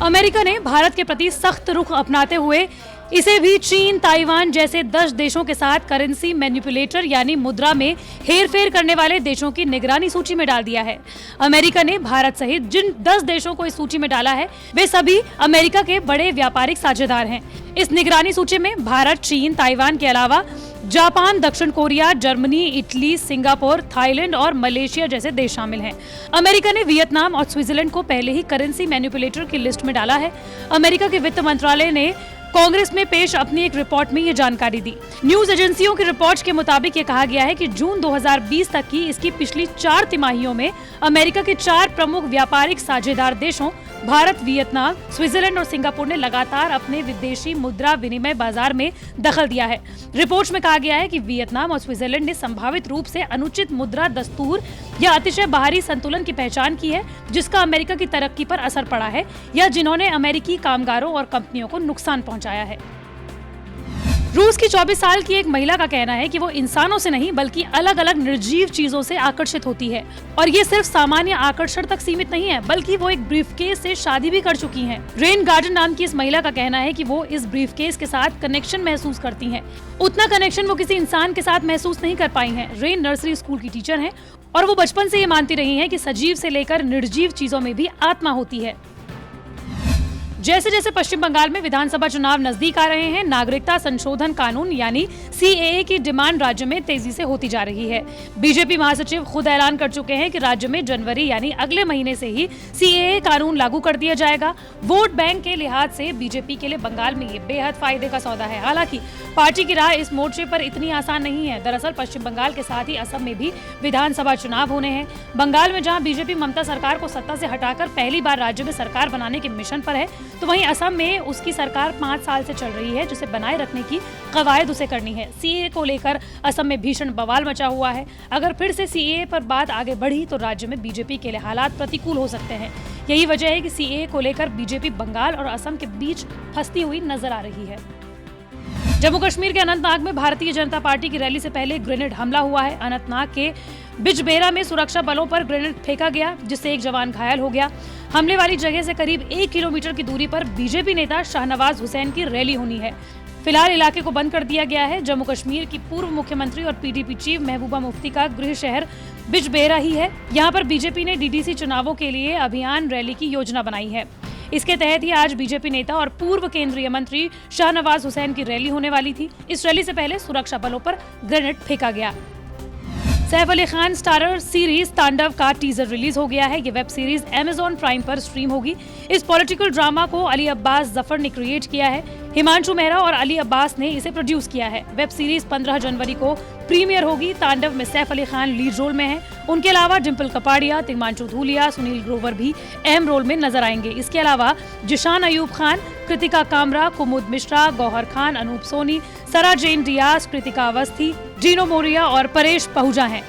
America ने भारत के प्रति सख्त रुख अपनाते हुए इसे भी चीन, ताइवान जैसे 10 देशों के साथ करेंसी मैनिपुलेटर यानी मुद्रा में हेरफेर करने वाले देशों की निगरानी सूची में डाल दिया है। अमेरिका ने भारत सहित जिन 10 देशों को इस सूची में डाला है वे सभी अमेरिका के बड़े व्यापारिक साझेदार हैं। इस निगरानी सूची में भारत, चीन, ताइवान के अलावा जापान, दक्षिण Korea, Germany, Italy, Singapore, Thailand और मलेशिया जैसे देश शामिल हैं। अमेरिका ने वियतनाम और स्विट्जरलैंड को पहले ही करेंसी मैनिपुलेटर की लिस्ट में डाला है। अमेरिका के वित्त मंत्रालय ने कांग्रेस में पेश अपनी एक रिपोर्ट में ये जानकारी दी। न्यूज एजेंसियों की रिपोर्ट के मुताबिक ये कहा गया है कि जून 2020 तक की इसकी पिछली 4 तिमाहियों में अमेरिका के 4 प्रमुख व्यापारिक साझेदार देशों भारत, वियतनाम, स्विट्जरलैंड और सिंगापुर ने लगातार अपने विदेशी मुद्रा विनिमय बाजार में दखल दिया है। रिपोर्ट में कहा गया है कि वियतनाम और स्विट्जरलैंड ने संभावित रूप से अनुचित मुद्रा दस्तूर या अतिशय बाहरी संतुलन की पहचान की है, जिसका अमेरिका की तरक्की पर असर पड़ा है या जिन्होंने अमेरिकी कामगारों और कंपनियों को नुकसान पहुंचाया है। रूस की 24 साल की एक महिला का कहना है कि वो इंसानों से नहीं बल्कि अलग अलग निर्जीव चीजों से आकर्षित होती है और ये सिर्फ सामान्य आकर्षण तक सीमित नहीं है बल्कि वो एक ब्रीफकेस से शादी भी कर चुकी हैं। रेन गार्डन नाम की इस महिला का कहना है कि वो इस ब्रीफकेस के साथ कनेक्शन महसूस करती हैं। उतना कनेक्शन वो किसी इंसान के साथ महसूस नहीं कर पाई हैं। रेन नर्सरी स्कूल की टीचर हैं और वो बचपन से ये मानती रही हैं कि सजीव से लेकर निर्जीव चीजों में भी आत्मा होती है। जैसे जैसे पश्चिम बंगाल में विधानसभा चुनाव नजदीक आ रहे हैं, नागरिकता संशोधन कानून यानी सीएए की डिमांड राज्य में तेजी से होती जा रही है। बीजेपी महासचिव खुद ऐलान कर चुके हैं कि राज्य में जनवरी यानी अगले महीने से ही सीएए कानून लागू कर दिया जाएगा। वोट बैंक के लिहाज से बीजेपी के लिए बंगाल में ये बेहद फायदे का सौदा है। हालांकि पार्टी की राह इस मोर्चे पर इतनी आसान नहीं है। दरअसल पश्चिम बंगाल के साथ ही असम में भी विधानसभा चुनाव होने हैं। बंगाल में जहाँ बीजेपी ममता सरकार को सत्ता से हटाकर पहली बार राज्य में सरकार बनाने के मिशन पर है, तो वहीं असम में उसकी सरकार 5 साल से चल रही है, जिसे बनाए रखने की कवायद उसे करनी है। सीएए को लेकर असम में भीषण बवाल मचा हुआ है। अगर फिर से सीएए पर बात आगे बढ़ी तो राज्य में बीजेपी के लिए हालात प्रतिकूल हो सकते हैं। यही वजह है कि सीएए को लेकर बीजेपी बंगाल और असम के बीच फंसती हुई नजर आ रही है। जम्मू कश्मीर के अनंतनाग में भारतीय जनता पार्टी की रैली से पहले ग्रेनेड हमला हुआ है। अनंतनाग के बिजबेरा में सुरक्षा बलों पर ग्रेनेड फेंका गया, जिससे एक जवान घायल हो गया। हमले वाली जगह से करीब 1 किलोमीटर की दूरी पर बीजेपी नेता शाहनवाज हुसैन की रैली होनी है। फिलहाल इलाके को बंद कर दिया गया है। जम्मू कश्मीर की पूर्व मुख्यमंत्री और पीडीपी चीफ महबूबा मुफ्ती का गृह शहर बिजबेरा ही है। यहाँ पर बीजेपी ने डीडीसी चुनावों के लिए अभियान रैली की योजना बनाई है। इसके तहत ही आज बीजेपी नेता और पूर्व केंद्रीय मंत्री शाहनवाज हुसैन की रैली होने वाली थी। इस रैली से पहले सुरक्षा बलों पर ग्रेनेड फेंका गया। सैफ अली खान स्टारर सीरीज तांडव का टीजर रिलीज हो गया है। ये वेब सीरीज Amazon प्राइम पर स्ट्रीम होगी। इस पॉलिटिकल ड्रामा को अली अब्बास जफर ने क्रिएट किया है। हिमांशु मेहरा और अली अब्बास ने इसे प्रोड्यूस किया है। वेब सीरीज 15 जनवरी को प्रीमियर होगी। तांडव में सैफ अली खान लीड रोल में है। उनके अलावा डिम्पल कपाड़िया, तिग्मांशु धूलिया, सुनील ग्रोवर भी अहम रोल में नजर आएंगे। इसके अलावा जिशान अयूब खान, कृतिका कामरा, कुमुद मिश्रा, गौहर खान, अनूप सोनी, सरा जेन डियास, कृतिका अवस्थी, जीनो मोरिया और परेश पहुजा हैं।